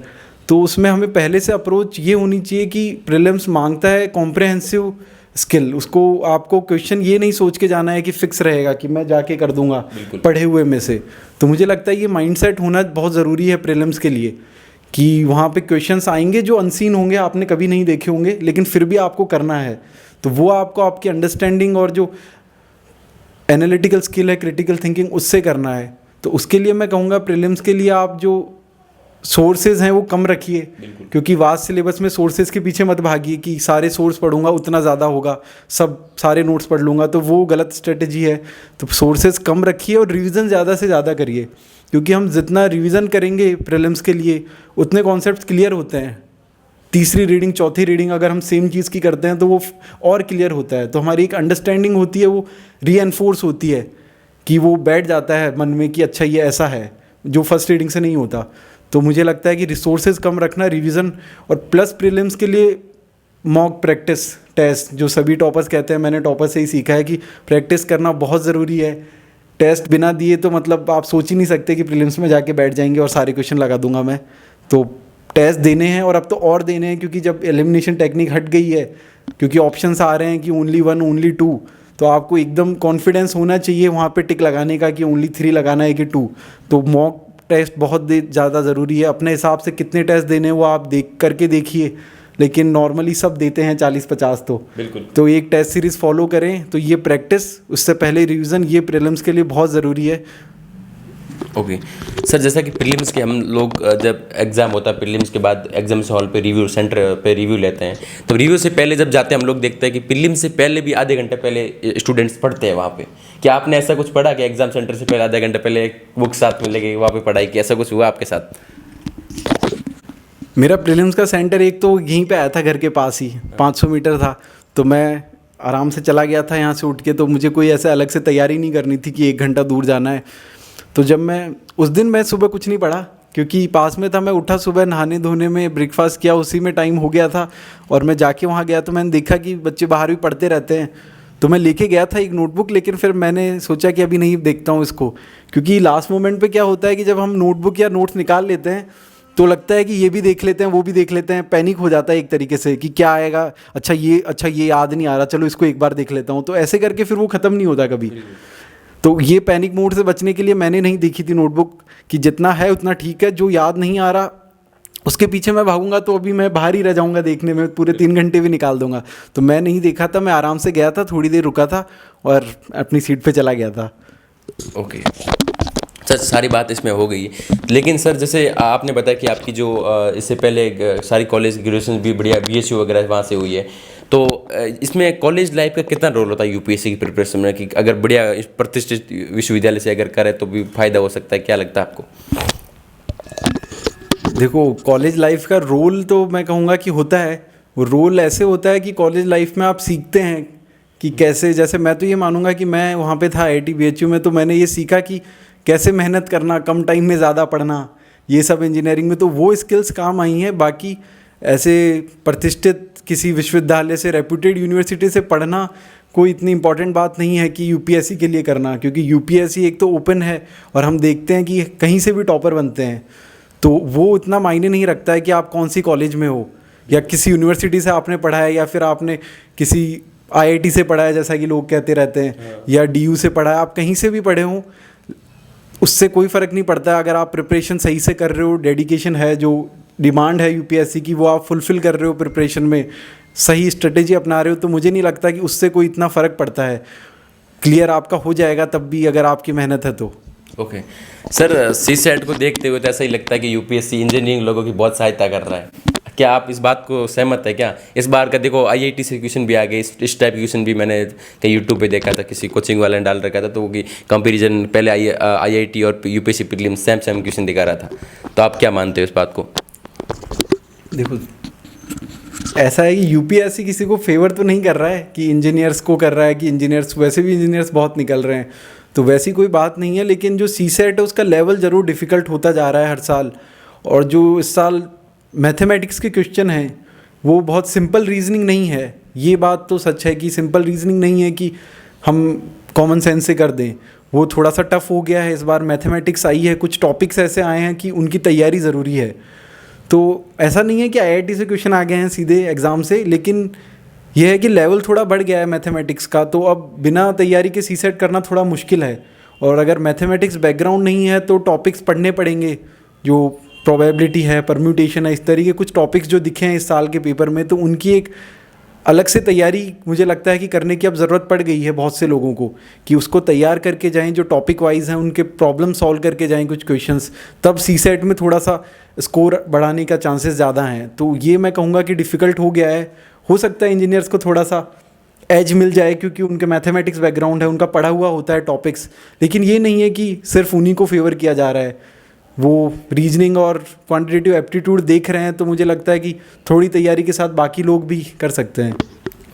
तो उसमें हमें पहले से अप्रोच ये होनी चाहिए कि प्रीलिम्स मांगता है कॉम्प्रिहेंसिव स्किल। उसको आपको क्वेश्चन ये नहीं सोच के जाना है कि फिक्स रहेगा कि मैं जाके कर दूंगा पढ़े हुए में से। तो मुझे लगता है ये माइंडसेट होना बहुत ज़रूरी है प्रीलिम्स के लिए, कि वहाँ पे क्वेश्चंस आएंगे जो अनसीन होंगे, आपने कभी नहीं देखे होंगे, लेकिन फिर भी आपको करना है। तो वो आपको आपकी अंडरस्टैंडिंग और जो एनालिटिकल स्किल है, क्रिटिकल थिंकिंग, उससे करना है। तो उसके लिए मैं कहूँगा प्रीलिम्स के लिए आप जो सोर्सेज हैं वो कम रखिए, क्योंकि वास्ट सिलेबस में सोर्सेज के पीछे मत भागिए कि सारे सोर्स पढ़ूंगा उतना ज़्यादा होगा, सब सारे नोट्स पढ़ लूँगा, तो वो गलत स्ट्रेटजी है। तो सोर्सेज कम रखिए और रिवीजन ज़्यादा से ज़्यादा करिए, क्योंकि हम जितना रिवीजन करेंगे प्रीलिम्स के लिए उतने कॉन्सेप्ट्स क्लियर होते हैं। तीसरी रीडिंग, चौथी रीडिंग अगर हम सेम चीज़ की करते हैं तो वो और क्लियर होता है। तो हमारी एक अंडरस्टैंडिंग होती है, वो रीएनफोर्स होती है, कि वो बैठ जाता है मन में कि अच्छा ये ऐसा है, जो फर्स्ट रीडिंग से नहीं होता। तो मुझे लगता है कि रिसोर्सेज कम रखना, रिवीजन, और प्लस प्रीलिम्स के लिए मॉक प्रैक्टिस टेस्ट, जो सभी टॉपर्स कहते हैं, मैंने टॉपर से ही सीखा है कि प्रैक्टिस करना बहुत ज़रूरी है। टेस्ट बिना दिए तो मतलब आप सोच ही नहीं सकते कि प्रीलिम्स में जाके बैठ जाएंगे और सारे क्वेश्चन लगा दूंगा मैं। तो टेस्ट देने हैं, और अब तो और देने हैं, क्योंकि जब एलिमिनेशन टेक्निक हट गई है, क्योंकि ऑप्शंस आ रहे हैं कि ओनली 1, ओनली 2, तो आपको एकदम कॉन्फिडेंस होना चाहिए वहाँ पे टिक लगाने का कि ओनली 3 लगाना है कि 2। तो मॉक टेस्ट बहुत ज़्यादा ज़रूरी है। अपने हिसाब से कितने टेस्ट देने हैं वो आप देख करके देखिए, लेकिन नॉर्मली सब देते हैं 40-50 तो बिल्कुल। तो एक टेस्ट सीरीज़ फॉलो करें। तो ये प्रैक्टिस, उससे पहले रिवीजन, ये प्रीलिम्स के लिए बहुत ज़रूरी है। ओके सर, जैसा कि प्रीलिम्स के हम लोग जब एग्ज़ाम होता है, प्रीलिम्स के बाद एग्जाम हॉल पे रिव्यू, सेंटर पे रिव्यू लेते हैं, तो रिव्यू से पहले जब जाते हैं हम लोग देखते हैं कि प्रीलिम्स से पहले भी आधे घंटे पहले स्टूडेंट्स पढ़ते हैं वहाँ पे। क्या आपने ऐसा कुछ पढ़ा कि एग्जाम सेंटर से पहले आधे घंटे पहले बुक साथ में लेके वहाँ पे पढ़ाई की, ऐसा कुछ हुआ आपके साथ? मेरा प्रीलिम्स का सेंटर एक तो यहीं पे आया था, घर के पास ही, 500 मीटर था। तो मैं आराम से चला गया था यहाँ से उठ के, तो मुझे कोई ऐसे अलग से तैयारी नहीं करनी थी कि 1 घंटा दूर जाना है। तो जब मैं उस दिन, मैं सुबह कुछ नहीं पढ़ा, क्योंकि पास में था। मैं उठा सुबह, नहाने धोने में, ब्रेकफास्ट किया, उसी में टाइम हो गया था। और मैं जाके वहाँ गया तो मैंने देखा कि बच्चे बाहर भी पढ़ते रहते हैं। तो मैं लेके गया था एक नोटबुक, लेकिन फिर मैंने सोचा कि अभी नहीं देखता हूँ इसको, क्योंकि लास्ट मोमेंट पे क्या होता है कि जब हम नोटबुक या नोट्स निकाल लेते हैं तो लगता है कि ये भी देख लेते हैं, वो भी देख लेते हैं, पैनिक हो जाता है एक तरीके से कि क्या आएगा, अच्छा ये याद नहीं आ रहा, चलो इसको एक बार देख लेता हूँ, तो ऐसे करके फिर वो ख़त्म नहीं होता कभी। तो ये पैनिक मोड से बचने के लिए मैंने नहीं देखी थी नोटबुक, कि जितना है उतना ठीक है, जो याद नहीं आ रहा उसके पीछे मैं भागूंगा तो अभी मैं बाहर ही रह जाऊंगा देखने में, पूरे 3 घंटे भी निकाल दूंगा। तो मैं नहीं देखा था, मैं आराम से गया था, थोड़ी देर रुका था और अपनी सीट पे चला गया था। ओके सर, सारी बात इसमें हो गई, लेकिन सर जैसे आपने बताया कि आपकी जो इससे पहले सारी कॉलेज ग्रेजुएशन भी बढ़िया BSU वगैरह वहाँ से हुई है, तो इसमें कॉलेज लाइफ का कितना रोल होता है यूपीएससी की प्रिपरेशन में, कि अगर बढ़िया प्रतिष्ठित विश्वविद्यालय से अगर करें तो भी फायदा हो सकता है, क्या लगता है आपको? देखो, कॉलेज लाइफ का रोल तो मैं कहूँगा कि होता है। वो रोल ऐसे होता है कि कॉलेज लाइफ में आप सीखते हैं कि कैसे, जैसे मैं तो ये मानूंगा कि मैं वहाँ पे था IIT BHU में, तो मैंने ये सीखा कि कैसे मेहनत करना, कम टाइम में ज़्यादा पढ़ना, ये सब इंजीनियरिंग में तो वो स्किल्स काम आई हैं। बाकी ऐसे प्रतिष्ठित किसी विश्वविद्यालय से, रेप्यूटेड यूनिवर्सिटी से पढ़ना कोई इतनी इंपॉर्टेंट बात नहीं है कि यूपीएससी के लिए करना, क्योंकि यूपीएससी एक तो ओपन है और हम देखते हैं कि कहीं से भी टॉपर बनते हैं, तो वो इतना मायने नहीं रखता है कि आप कौन सी कॉलेज में हो या किसी यूनिवर्सिटी से आपने पढ़ा है या फिर आपने किसी IIT से पढ़ा है जैसा कि लोग कहते रहते हैं, या DU से पढ़ा है। आप कहीं से भी पढ़े हों, उससे कोई फ़र्क नहीं पड़ता है। अगर आप प्रिपरेशन सही से कर रहे हो, डेडिकेशन है, जो डिमांड है यूपीएससी की वो आप फुलफ़िल कर रहे हो, प्रिपरेशन में सही स्ट्रेटेजी अपना रहे हो, तो मुझे नहीं लगता कि उससे कोई इतना फ़र्क पड़ता है। क्लियर आपका हो जाएगा तब भी, अगर आपकी मेहनत है तो। ओके सर, CSAT को देखते हुए तो ऐसा ही लगता है कि यूपीएससी इंजीनियरिंग लोगों की बहुत सहायता कर रहा है, क्या आप इस बात को सहमत है क्या? इस बार का देखो IIT से क्वेश्चन भी आ गए, इस टाइप के क्वेश्चन भी मैंने कहीं यूट्यूब पे देखा था, किसी कोचिंग वाले ने डाल रखा था, तो वो कि कंपेरिजन पहले IIT और यूपीएससी प्रीलिम्स सेम क्वेश्चन दिखा रहा था, तो आप क्या मानते हो इस बात को? देखो, ऐसा है कि यूपीएससी किसी को फेवर तो नहीं कर रहा है कि इंजीनियर्स को कर रहा है, कि इंजीनियर्स, वैसे भी इंजीनियर्स बहुत निकल रहे हैं, तो वैसी कोई बात नहीं है। लेकिन जो CSAT है उसका लेवल ज़रूर डिफ़िकल्ट होता जा रहा है हर साल, और जो इस साल मैथमेटिक्स के क्वेश्चन हैं वो बहुत सिंपल रीजनिंग नहीं है। ये बात तो सच है कि सिंपल रीजनिंग नहीं है कि हम कॉमन सेंस से कर दें, वो थोड़ा सा टफ हो गया है। इस बार मैथमेटिक्स आई है, कुछ टॉपिक्स ऐसे आए हैं कि उनकी तैयारी ज़रूरी है। तो ऐसा नहीं है कि IIT से क्वेश्चन आ गए हैं सीधे एग्ज़ाम से, लेकिन यह है कि लेवल थोड़ा बढ़ गया है मैथमेटिक्स का, तो अब बिना तैयारी के CSAT करना थोड़ा मुश्किल है। और अगर मैथमेटिक्स बैकग्राउंड नहीं है तो टॉपिक्स पढ़ने पड़ेंगे, जो प्रोबेबिलिटी है, परम्यूटेशन है, इस तरीके कुछ टॉपिक्स जो दिखे हैं इस साल के पेपर में, तो उनकी एक अलग से तैयारी मुझे लगता है कि करने की अब ज़रूरत पड़ गई है बहुत से लोगों को, कि उसको तैयार करके जाएं, जो टॉपिक वाइज हैं उनके प्रॉब्लम सॉल्व करके जाएं कुछ क्वेश्चंस, तब CSAT में थोड़ा सा स्कोर बढ़ाने का चांसेस ज़्यादा हैं। तो ये मैं कहूँगा कि डिफ़िकल्ट हो गया है। हो सकता है इंजीनियर्स को थोड़ा सा एज मिल जाए क्योंकि उनके मैथमेटिक्स बैकग्राउंड है, उनका पढ़ा हुआ होता है टॉपिक्स, लेकिन ये नहीं है कि सिर्फ उन्हीं को फेवर किया जा रहा है। वो रीजनिंग और क्वांटिटेटिव एप्टीट्यूड देख रहे हैं, तो मुझे लगता है कि थोड़ी तैयारी के साथ बाकी लोग भी कर सकते हैं।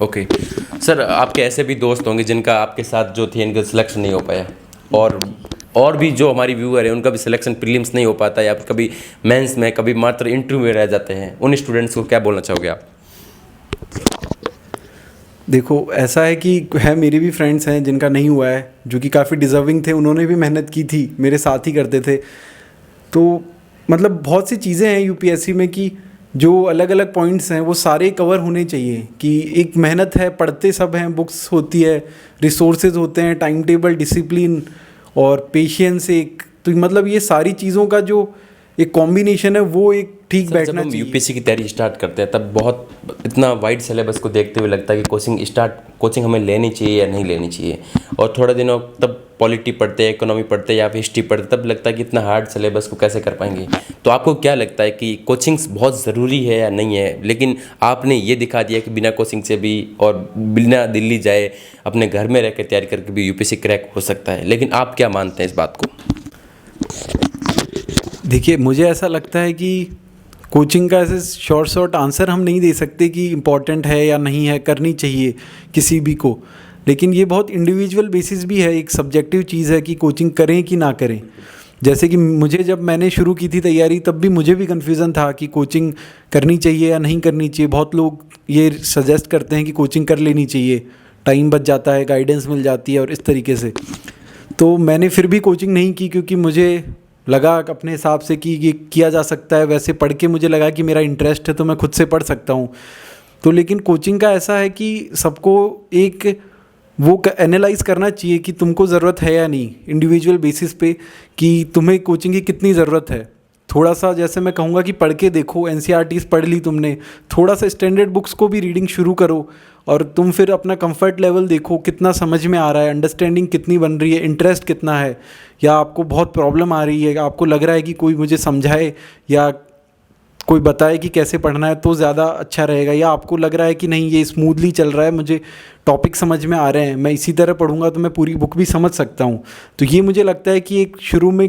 ओके सर, आपके ऐसे भी दोस्त होंगे जिनका आपके साथ जो थे इनका सिलेक्शन नहीं हो पाया, और भी जो हमारी व्यूअर है उनका भी सिलेक्शन प्रीलिम्स नहीं हो पाता, या कभी मेंस में, कभी मात्र इंटरव्यू में रह जाते हैं, उन स्टूडेंट्स को क्या बोलना चाहोगे आप? देखो, ऐसा है कि मेरे भी फ्रेंड्स हैं जिनका नहीं हुआ है, जो कि काफ़ी डिज़र्विंग थे, उन्होंने भी मेहनत की थी, मेरे साथ ही करते थे। तो मतलब बहुत सी चीज़ें हैं यूपीएससी में कि जो अलग अलग पॉइंट्स हैं वो सारे कवर होने चाहिए, कि एक मेहनत है, पढ़ते सब हैं, बुक्स होती है, रिसोर्सेज होते हैं, टाइम टेबल, डिसिप्लिन और पेशेंस, एक तो मतलब ये सारी चीज़ों का जो एक कॉम्बिनेशन है वो एक ठीक बैठना चाहिए। जब हम यूपीएससी की तैयारी स्टार्ट करते हैं तब बहुत इतना वाइड सिलेबस को देखते हुए लगता है कि कोचिंग हमें लेनी चाहिए या नहीं लेनी चाहिए, और थोड़े दिनों तब पॉलिटी पढ़ते हैं, इकोनॉमी पढ़ते हैं या फिर हिस्ट्री पढ़ते, तब लगता है कि इतना हार्ड सिलेबस को कैसे कर पाएंगे। तो आपको क्या लगता है कि कोचिंग्स बहुत ज़रूरी है या नहीं है? लेकिन आपने ये दिखा दिया कि बिना कोचिंग से भी और बिना दिल्ली जाए अपने घर में रह कर तैयारी करके भी यूपीएससी क्रैक हो सकता है, लेकिन आप क्या मानते हैं इस बात को? देखिए, मुझे ऐसा लगता है कि कोचिंग का ऐसे शॉर्ट आंसर हम नहीं दे सकते कि इम्पॉर्टेंट है या नहीं है, करनी चाहिए किसी भी को, लेकिन ये बहुत इंडिविजुअल बेसिस भी है, एक सब्जेक्टिव चीज़ है कि कोचिंग करें कि ना करें। जैसे कि मुझे, जब मैंने शुरू की थी तैयारी, तब भी मुझे भी कन्फ्यूज़न था कि कोचिंग करनी चाहिए या नहीं करनी चाहिए। बहुत लोग ये सजेस्ट करते हैं कि कोचिंग कर लेनी चाहिए, टाइम बच जाता है, गाइडेंस मिल जाती है और इस तरीके से। तो मैंने फिर भी कोचिंग नहीं की क्योंकि मुझे लगा अपने हिसाब से कि ये किया जा सकता है, वैसे पढ़ के मुझे लगा कि मेरा इंटरेस्ट है तो मैं खुद से पढ़ सकता हूँ। तो लेकिन कोचिंग का ऐसा है कि सबको एक वो एनालाइज़ करना चाहिए कि तुमको ज़रूरत है या नहीं, इंडिविजुअल बेसिस पे कि तुम्हें कोचिंग की कितनी ज़रूरत है। थोड़ा सा जैसे मैं कहूँगा कि पढ़ के देखो, एनसीईआरटीज़ पढ़ ली तुमने, थोड़ा सा स्टैंडर्ड बुक्स को भी रीडिंग शुरू करो और तुम फिर अपना कंफर्ट लेवल देखो कितना समझ में आ रहा है, अंडरस्टैंडिंग कितनी बन रही है, इंटरेस्ट कितना है, या आपको बहुत प्रॉब्लम आ रही है, आपको लग रहा है कि कोई मुझे समझाए या कोई बताए कि कैसे पढ़ना है तो ज़्यादा अच्छा रहेगा, या आपको लग रहा है कि नहीं ये स्मूथली चल रहा है, मुझे टॉपिक समझ में आ रहे हैं, मैं इसी तरह पढ़ूंगा तो मैं पूरी बुक भी समझ सकता हूँ। तो ये मुझे लगता है कि एक शुरू में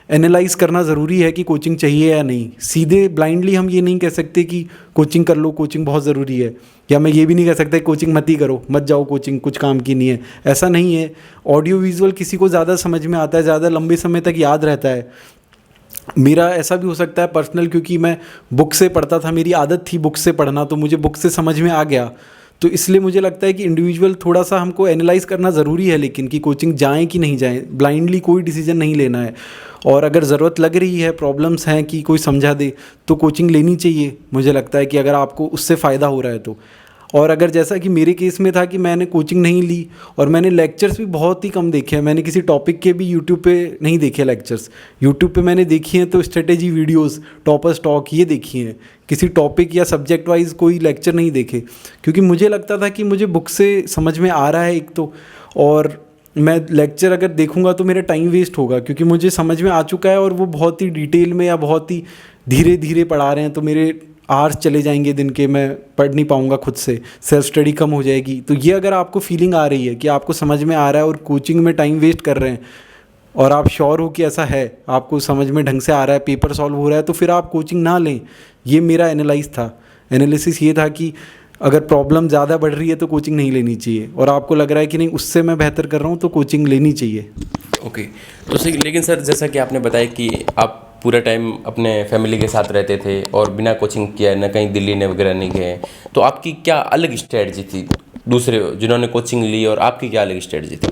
एनालाइज़ करना ज़रूरी है कि कोचिंग चाहिए या नहीं। सीधे ब्लाइंडली हम ये नहीं कह सकते कि कोचिंग कर लो, कोचिंग बहुत ज़रूरी है, या मैं ये भी नहीं कह सकता कोचिंग मत ही करो, मत जाओ कोचिंग, कुछ काम की नहीं है, ऐसा नहीं है। ऑडियो विजुअल किसी को ज़्यादा समझ में आता है, ज़्यादा लंबे समय तक याद रहता है। मेरा ऐसा भी हो सकता है पर्सनल, क्योंकि मैं बुक से पढ़ता था, मेरी आदत थी बुक से पढ़ना, तो मुझे बुक से समझ में आ गया। तो इसलिए मुझे लगता है कि इंडिविजुअल थोड़ा सा हमको एनालाइज़ करना ज़रूरी है, लेकिन कि कोचिंग जाएँ कि नहीं जाएँ, ब्लाइंडली कोई डिसीजन नहीं लेना है। और अगर ज़रूरत लग रही है, प्रॉब्लम्स हैं कि कोई समझा दे, तो कोचिंग लेनी चाहिए। मुझे लगता है कि अगर आपको उससे फ़ायदा हो रहा है तो। और अगर जैसा कि मेरे केस में था कि मैंने कोचिंग नहीं ली और मैंने लेक्चर्स भी बहुत ही कम देखे हैं, मैंने किसी टॉपिक के भी यूट्यूब पे नहीं देखे लेक्चर्स। यूट्यूब पे मैंने देखी हैं तो स्ट्रेटेजी वीडियोस, टॉपर्स टॉक, ये देखी हैं। किसी टॉपिक या सब्जेक्ट वाइज कोई लेक्चर नहीं देखे, क्योंकि मुझे लगता था कि मुझे बुक से समझ में आ रहा है एक तो, और मैं लेक्चर अगर देखूंगा तो मेरा टाइम वेस्ट होगा, क्योंकि मुझे समझ में आ चुका है और वो बहुत ही डिटेल में या बहुत ही धीरे धीरे पढ़ा रहे हैं, तो मेरे आवर्स चले जाएंगे दिन के, मैं पढ़ नहीं पाऊंगा खुद से, सेल्फ स्टडी कम हो जाएगी। तो ये अगर आपको फीलिंग आ रही है कि आपको समझ में आ रहा है और कोचिंग में टाइम वेस्ट कर रहे हैं और आप श्योर हो कि ऐसा है, आपको समझ में ढंग से आ रहा है, पेपर सॉल्व हो रहा है, तो फिर आप कोचिंग ना लें। ये मेरा एनालिसिस ये था कि अगर प्रॉब्लम ज़्यादा बढ़ रही है तो कोचिंग नहीं लेनी चाहिए, और आपको लग रहा है कि नहीं उससे मैं बेहतर कर रहा हूँ तो कोचिंग लेनी चाहिए। ओके। तो लेकिन सर, जैसा कि आपने बताया कि आप पूरा टाइम अपने फैमिली के साथ रहते थे और बिना कोचिंग किया न कहीं दिल्ली ने वगैरह नहीं गए, तो आपकी क्या अलग स्ट्रेटजी थी दूसरे जिन्होंने कोचिंग ली, और आपकी क्या अलग स्ट्रेटजी थी?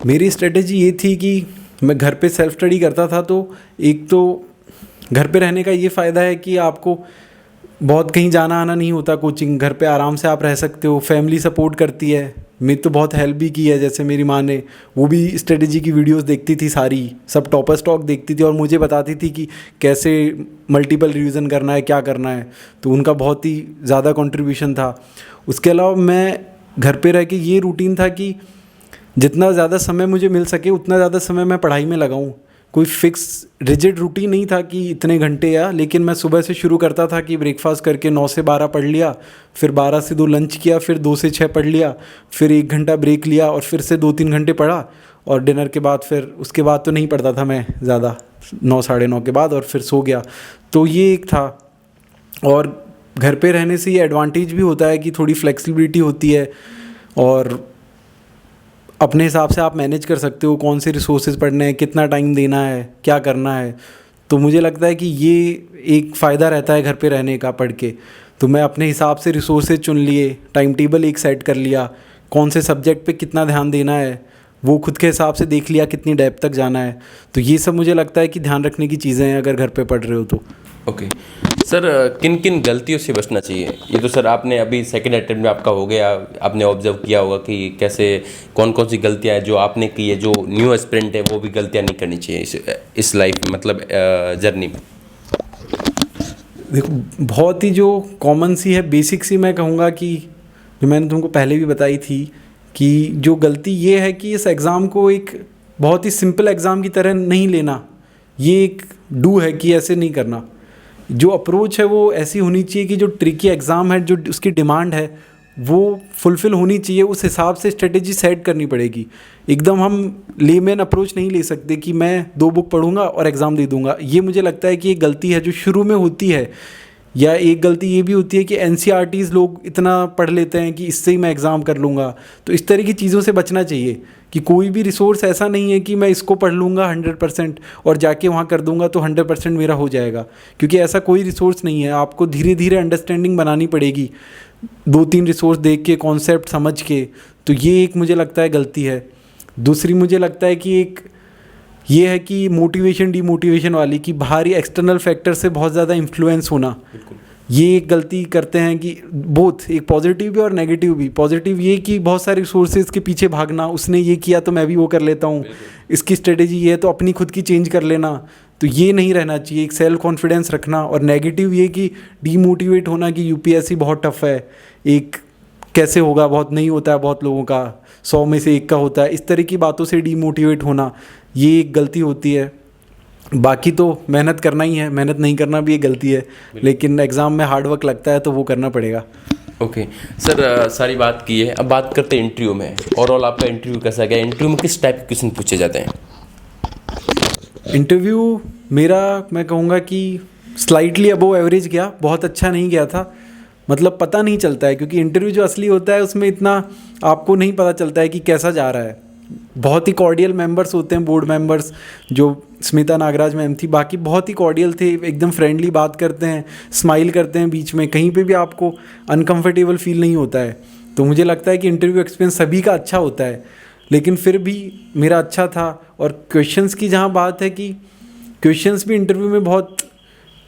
मेरी स्ट्रेटजी ये थी कि मैं घर पे सेल्फ स्टडी करता था, तो एक तो घर पे रहने का ये फ़ायदा है कि आपको बहुत कहीं जाना आना नहीं होता, कोचिंग घर पे आराम से आप रह सकते हो, फैमिली सपोर्ट करती है। मेरी तो बहुत हेल्प भी की है, जैसे मेरी माँ ने, वो भी स्ट्रेटजी की वीडियोस देखती थी, सारी सब टॉपर स्टॉक देखती थी और मुझे बताती थी कि कैसे मल्टीपल रिवीजन करना है, क्या करना है। तो उनका बहुत ही ज़्यादा कंट्रीब्यूशन था। उसके अलावा मैं घर पे रह के ये रूटीन था कि जितना ज़्यादा समय मुझे मिल सके उतना ज़्यादा समय मैं पढ़ाई में लगाऊँ। कोई फिक्स रिजिड रूटीन नहीं था कि इतने घंटे, या लेकिन मैं सुबह से शुरू करता था कि ब्रेकफास्ट करके 9 से 12 पढ़ लिया, फिर 12 से 2 लंच किया, फिर 2 से 6 पढ़ लिया, फिर 1 घंटा ब्रेक लिया और फिर से 2-3 घंटे पढ़ा, और डिनर के बाद फिर उसके बाद तो नहीं पढ़ता था मैं ज़्यादा, 9 साढ़े 9 के बाद, और फिर सो गया। तो ये एक था। और घर पे रहने से ये एडवांटेज भी होता है कि थोड़ी फ्लेक्सिबिलिटी होती है और अपने हिसाब से आप मैनेज कर सकते हो कौन से रिसोर्सेज पढ़ने हैं, कितना टाइम देना है, क्या करना है। तो मुझे लगता है कि ये एक फ़ायदा रहता है घर पे रहने का पढ़ के। तो मैं अपने हिसाब से रिसोर्सेज चुन लिए, टाइम टेबल एक सेट कर लिया, कौन से सब्जेक्ट पे कितना ध्यान देना है वो खुद के हिसाब से देख लिया, कितनी डेप्थ तक जाना है। तो ये सब मुझे लगता है कि ध्यान रखने की चीज़ें हैं अगर घर पे पढ़ रहे हो तो। ओके सर, किन किन गलतियों से बचना चाहिए? ये तो सर आपने अभी सेकंड अटेम्प्ट में आपका हो गया, आपने ऑब्जर्व किया होगा कि कैसे कौन कौन सी गलतियां हैं जो आपने की है, जो न्यू एस्पिरेंट है वो भी गलतियां नहीं करनी चाहिए इस लाइफ में, मतलब जर्नी में। देखो, बहुत ही जो कॉमन सी है, बेसिक सी मैं कहूँगा कि जो मैंने तुमको पहले भी बताई थी कि जो गलती ये है कि इस एग्ज़ाम को एक बहुत ही सिंपल एग्ज़ाम की तरह नहीं लेना। ये एक डू है कि ऐसे नहीं करना। जो अप्रोच है वो ऐसी होनी चाहिए कि जो ट्रिकी एग्ज़ाम है, जो उसकी डिमांड है वो फुलफ़िल होनी चाहिए, उस हिसाब से स्ट्रेटेजी सेट करनी पड़ेगी। एकदम हम लेमैन अप्रोच नहीं ले सकते कि मैं 2 बुक पढ़ूंगा और एग्ज़ाम दे दूंगा। ये मुझे लगता है कि ये गलती है जो शुरू में होती है या एक गलती ये भी होती है कि NCERTs लोग इतना पढ़ लेते हैं कि इससे ही मैं एग्ज़ाम कर लूँगा। तो इस तरह की चीज़ों से बचना चाहिए कि कोई भी रिसोर्स ऐसा नहीं है कि मैं इसको पढ़ लूँगा 100% और जाके वहाँ कर दूँगा तो 100% मेरा हो जाएगा, क्योंकि ऐसा कोई रिसोर्स नहीं है। आपको धीरे धीरे अंडरस्टैंडिंग बनानी पड़ेगी, 2-3 रिसोर्स देख के, कॉन्सेप्ट समझ के। तो ये एक मुझे लगता है गलती है। दूसरी मुझे लगता है कि एक ये है कि मोटिवेशन डीमोटिवेशन वाली, कि बाहरी एक्सटर्नल फैक्टर से बहुत ज़्यादा इन्फ्लुएंस होना। ये एक गलती करते हैं कि बोथ, एक पॉजिटिव भी और नेगेटिव भी। पॉजिटिव ये कि बहुत सारे रिसोर्सेज के पीछे भागना, उसने ये किया तो मैं भी वो कर लेता हूँ, इसकी स्ट्रेटेजी ये है तो अपनी खुद की चेंज कर लेना। तो ये नहीं रहना चाहिए, एक सेल्फ कॉन्फिडेंस रखना। और नेगेटिव ये कि डीमोटिवेट होना कि UPSC बहुत टफ है, एक कैसे होगा, बहुत नहीं होता है, बहुत लोगों का 100 में से 1 का होता है, इस तरह की बातों से डीमोटिवेट होना, ये एक गलती होती है। बाकी तो मेहनत करना ही है, मेहनत नहीं करना भी एक गलती है, लेकिन एग्ज़ाम में हार्ड वर्क लगता है तो वो करना पड़ेगा। ओके सर, सारी बात की है, अब बात करते हैं इंटरव्यू में। ओवरऑल आपका इंटरव्यू कैसा गया? इंटरव्यू में किस टाइप के क्वेश्चन पूछे जाते हैं? इंटरव्यू मेरा, मैं कहूँगा कि स्लाइटली अबव एवरेज गया, बहुत अच्छा नहीं गया था। मतलब पता नहीं चलता है, क्योंकि इंटरव्यू जो असली होता है उसमें इतना आपको नहीं पता चलता है कि कैसा जा रहा है। बहुत ही कॉर्डियल मेंबर्स होते हैं, बोर्ड मेंबर्स, जो स्मिता नागराज मैम थी, बाकी बहुत ही कॉर्डियल थे, एकदम फ्रेंडली बात करते हैं, स्माइल करते हैं बीच में, कहीं पे भी आपको अनकंफर्टेबल फील नहीं होता है। तो मुझे लगता है कि इंटरव्यू एक्सपीरियंस सभी का अच्छा होता है, लेकिन फिर भी मेरा अच्छा था। और क्वेश्चंस की जहाँ बात है कि क्वेश्चंस भी इंटरव्यू में बहुत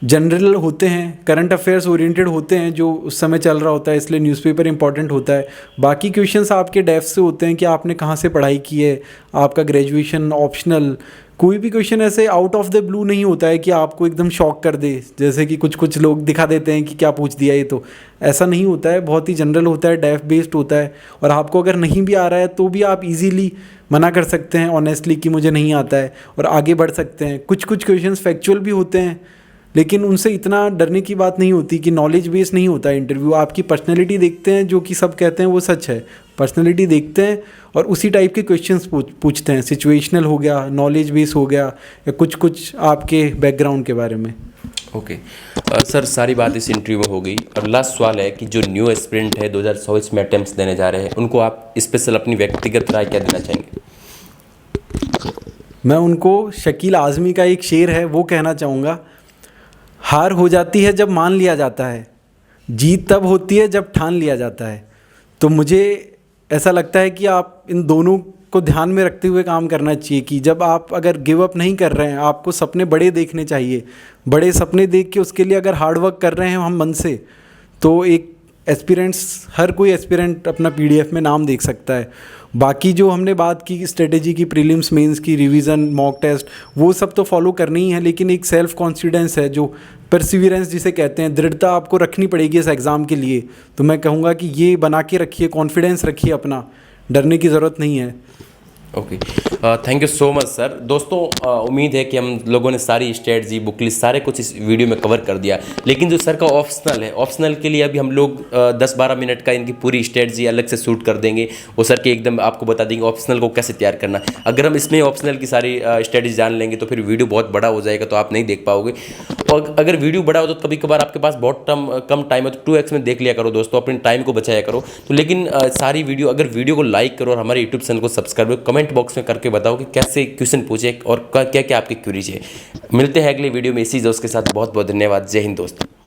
जनरल होते हैं, करंट अफेयर्स ओरिएंटेड होते हैं जो उस समय चल रहा होता है, इसलिए न्यूज़पेपर इंपॉर्टेंट होता है। बाकी क्वेश्चंस आपके डेप्थ से होते हैं कि आपने कहाँ से पढ़ाई की है, आपका ग्रेजुएशन, ऑप्शनल। कोई भी क्वेश्चन ऐसे आउट ऑफ द ब्लू नहीं होता है कि आपको एकदम शॉक कर दे, जैसे कि कुछ लोग दिखा देते हैं कि क्या पूछ दिया ये। तो ऐसा नहीं होता है, बहुत ही जनरल होता है, डेप्थ बेस्ड होता है। और आपको अगर नहीं भी आ रहा है तो भी आप इजीली मना कर सकते हैं ऑनेस्टली कि मुझे नहीं आता है, और आगे बढ़ सकते हैं। कुछ क्वेश्चंस फैक्चुअल भी होते हैं, लेकिन उनसे इतना डरने की बात नहीं होती कि नॉलेज बेस नहीं होता है इंटरव्यू। आपकी पर्सनैलिटी देखते हैं, जो कि सब कहते हैं वो सच है, पर्सनैलिटी देखते हैं और उसी टाइप के क्वेश्चंस पूछते हैं। सिचुएशनल हो गया, नॉलेज बेस हो गया, या कुछ आपके बैकग्राउंड के बारे में। ओके सर, सारी बात इस इंटरव्यू में हो गई। और लास्ट सवाल है कि जो न्यू एस्पिरेंट है 2024 में अटेम्प्ट्स देने जा रहे हैं, उनको आप स्पेशल अपनी व्यक्तिगत राय क्या देना चाहेंगे? मैं उनको शकील आज़मी का एक शेर है वो कहना चाहूँगा, हार हो जाती है जब मान लिया जाता है, जीत तब होती है जब ठान लिया जाता है। तो मुझे ऐसा लगता है कि आप इन दोनों को ध्यान में रखते हुए काम करना चाहिए कि जब आप अगर गिव अप नहीं कर रहे हैं, आपको सपने बड़े देखने चाहिए। बड़े सपने देख के उसके लिए अगर हार्ड वर्क कर रहे हैं हम मन से, तो एक एस्पिरेंट्स, हर कोई एस्पिरेंट अपना PDF में नाम देख सकता है। बाकी जो हमने बात की स्ट्रेटेजी की, प्रीलिम्स मेंस की, रिवीजन, मॉक टेस्ट, वो सब तो फॉलो करनी ही है, लेकिन एक सेल्फ कॉन्फिडेंस है, जो परसिवियरेंस जिसे कहते हैं, दृढ़ता आपको रखनी पड़ेगी इस एग्ज़ाम के लिए। तो मैं कहूँगा कि ये बना के रखिए, कॉन्फिडेंस रखिए अपना, डरने की ज़रूरत नहीं है। Okay, thank you so much sir. दोस्तों, उम्मीद है कि हम लोगों ने सारी स्ट्रेटजी, बुक लिस्ट, सारे कुछ इस वीडियो में कवर कर दिया। लेकिन जो सर का ऑप्शनल है, ऑप्शनल के लिए अभी हम लोग 10-12 मिनट का इनकी पूरी स्ट्रेटजी अलग से शूट कर देंगे। वो सर के एकदम आपको बता देंगे ऑप्शनल को कैसे तैयार करना है। अगर हम इसमें ऑप्शनल की सारी स्ट्रेटजी जान लेंगे तो फिर वीडियो बहुत बड़ा हो जाएगा, तो आप नहीं देख पाओगे। और अगर वीडियो बड़ा हो तो कभी कभार आपके पास बहुत कम टाइम है, तो 2x में देख लिया करो दोस्तों, अपने टाइम को बचाया करो। तो लेकिन सारी वीडियो, अगर वीडियो को लाइक करो और हमारे यूट्यूब चैनल को सब्सक्राइब करो, कमेंट बॉक्स में करके बताओ कि कैसे क्वेश्चन पूछे और क्या क्या आपकी क्वेरीज है। मिलते हैं अगले वीडियो में इसी दोस्त के साथ। बहुत बहुत धन्यवाद। जय हिंद दोस्तों।